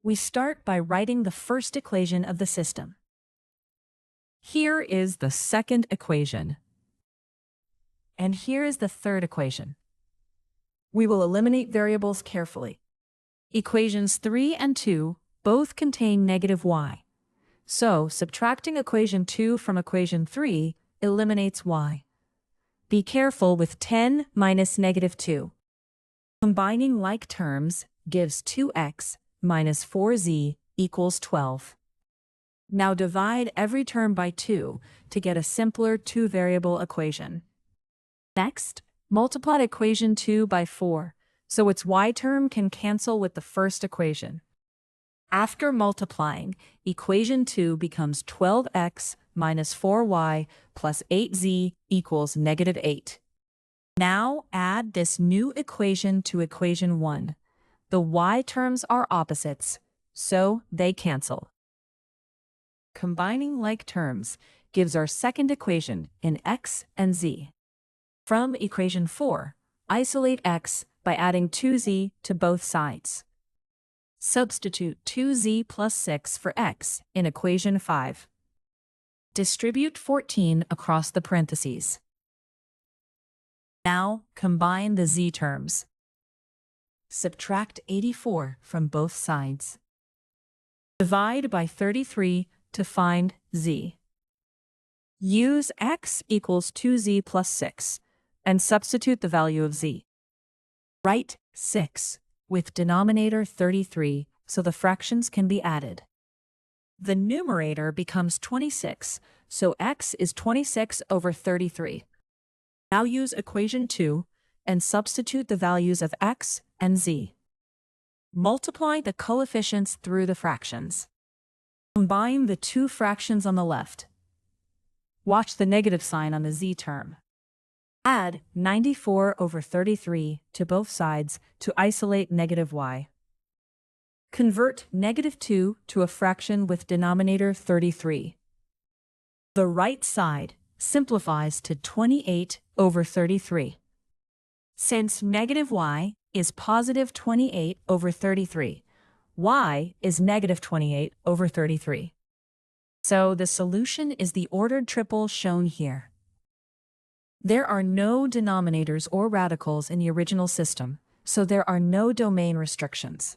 We start by writing the first equation of the system. Here is the second equation. And here is the third equation. We will eliminate variables carefully. Equations 3 and 2 both contain negative y. So, subtracting equation 2 from equation 3 eliminates y. Be careful with 10 minus negative 2. Combining like terms gives 2x minus 4z equals 12. Now divide every term by 2 to get a simpler two-variable equation. Next, multiply equation 2 by 4, so its y term can cancel with the first equation. After multiplying, equation 2 becomes 12x minus 4y plus 8z equals negative 8. Now add this new equation to equation 1. The y terms are opposites, so they cancel. Combining like terms gives our second equation in x and z. From equation 4, isolate x by adding 2z to both sides. Substitute 2z plus 6 for x in equation 5. Distribute 14 across the parentheses. Now combine the z terms. Subtract 84 from both sides. Divide by 33 to find z. Use x equals 2z plus 6 and substitute the value of z. Write 6 with denominator 33 so the fractions can be added. The numerator becomes 26, so x is 26 over 33. Now use equation 2 and substitute the values of x and z. Multiply the coefficients through the fractions. Combine the two fractions on the left. Watch the negative sign on the z term. Add 94 over 33 to both sides to isolate negative y. Convert negative 2 to a fraction with denominator 33. The right side simplifies to 28 over 33. Since negative y is positive 28 over 33, y is negative 28 over 33. So the solution is the ordered triple shown here. There are no denominators or radicals in the original system, so there are no domain restrictions.